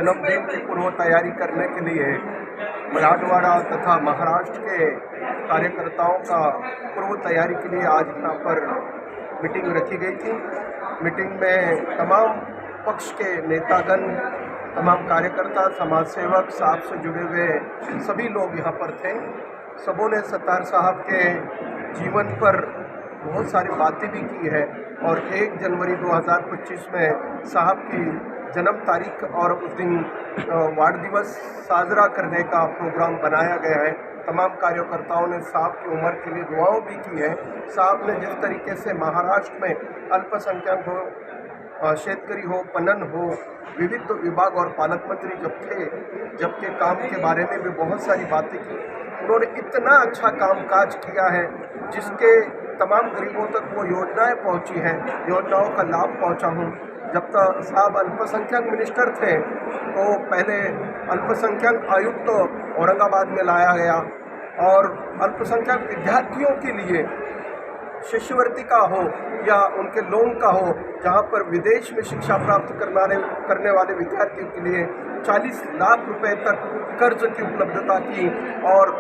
जन्मदिन की पूर्व तैयारी करने के लिए मराठवाड़ा तथा महाराष्ट्र के कार्यकर्ताओं का पूर्व तैयारी के लिए आज यहाँ पर मीटिंग रखी गई थी। मीटिंग में तमाम पक्ष के नेतागण, तमाम कार्यकर्ता, समाज सेवक, साहब से जुड़े हुए सभी लोग यहाँ पर थे। सबों ने सत्तार साहब के जीवन पर बहुत सारी बातें भी की है और 1 जनवरी 2025 में साहब की जन्म तारीख और उस दिन वार्ड दिवस साजरा करने का प्रोग्राम बनाया गया है। तमाम कार्यकर्ताओं ने साहब की उम्र के लिए दुआओं भी की है। साहब ने जिस तरीके से महाराष्ट्र में अल्पसंख्यक हो, शेतकरी हो, पणन हो, विविध विभाग और पालक मंत्री जब के काम के बारे में भी बहुत सारी बातें की। उन्होंने इतना अच्छा कामकाज किया है जिसके तमाम गरीबों तक वो योजनाएं पहुंची हैं, योजनाओं का लाभ पहुंचा हूं। जब तक साहब अल्पसंख्यक मिनिस्टर थे तो पहले अल्पसंख्यक आयुक्त औरंगाबाद में लाया गया और अल्पसंख्यक विद्यार्थियों के लिए शिष्यवृत्ति का हो या उनके लोन का हो, जहां पर विदेश में शिक्षा प्राप्त करने वाले विद्यार्थियों के लिए 40 लाख रुपए तक कर्ज की उपलब्धता की और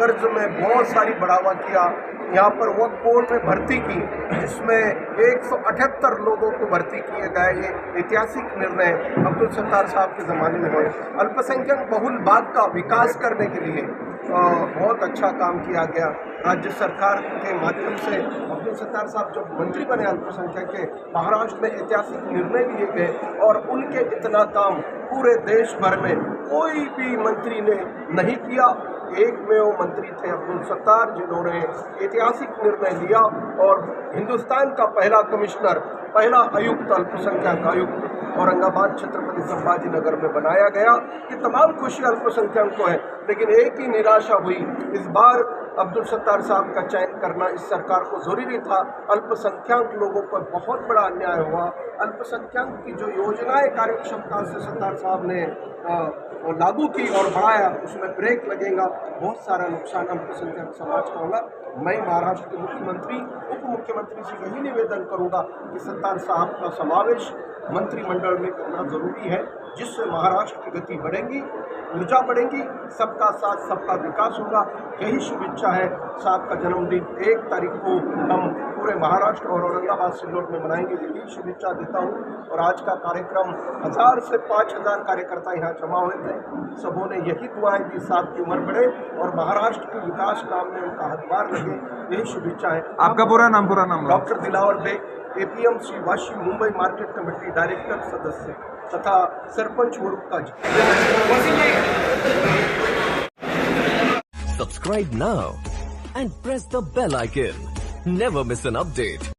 कर्ज में बहुत सारी बढ़ावा किया। यहाँ पर वक्फ बोर्ड में भर्ती की जिसमें 178 लोगों को भर्ती किए गए। ये ऐतिहासिक निर्णय अब्दुल सत्तार साहब के ज़माने में हुए। अल्पसंख्यक बहुल बाग का विकास करने के लिए बहुत अच्छा काम किया गया। राज्य सरकार के माध्यम से अब्दुल सत्तार साहब जब मंत्री बने अल्पसंख्यक के, महाराष्ट्र में ऐतिहासिक निर्णय लिए गए और उनके इतना काम पूरे देश भर में कोई भी मंत्री ने नहीं किया। एक में वो मंत्री थे अब्दुल सत्तार, जिन्होंने ऐतिहासिक निर्णय लिया और हिंदुस्तान का पहला कमिश्नर, पहला आयुक्त, अल्पसंख्यक आयुक्त औरंगाबाद छत्रपति संभाजी नगर में बनाया गया। ये तमाम खुशी अल्पसंख्यक को है, लेकिन एक ही निराशा हुई। इस बार अब्दुल सत्तार साहब का चयन करना इस सरकार को जरूरी था। अल्पसंख्यक लोगों पर बहुत बड़ा अन्याय हुआ। अल्पसंख्यक की जो योजनाएं कार्यक्षमता से सत्तार साहब ने लागू की और बढ़ाया, उसमें ब्रेक लगेगा। बहुत सारा नुकसान अल्पसंख्यक समाज का होगा। मैं महाराष्ट्र के मुख्यमंत्री, उप मुख्यमंत्री से यही निवेदन करूंगा कि सत्तार साहब का समावेश मंत्रिमंडल में करना जरूरी है, जिससे महाराष्ट्र की गति बढ़ेगी, ऊर्जा बढ़ेगी, सबका साथ सबका विकास होगा। यही शुभेच्छा है। साहब का जन्मदिन 1 तारीख को हम पूरे महाराष्ट्र और औरंगाबाद सिल्लोड में मनाएंगे, यही शुभेच्छा देता हूँ। और आज का कार्यक्रम 1000 से 5000 कार्यकर्ता यहाँ जमा हुए थे। सबों ने यही दुआएं दी, साहब की उम्र बढ़े और महाराष्ट्र के विकास काम में उनका हाथबार लगे, यही शुभेच्छा है। आपका पूरा नाम? Doctor Dilawar Baig, APMC Vashi Mumbai market committee director सदस्य तथा सरपंच मुरुक्का जी। Subscribe now and press the bell icon. Never miss an update.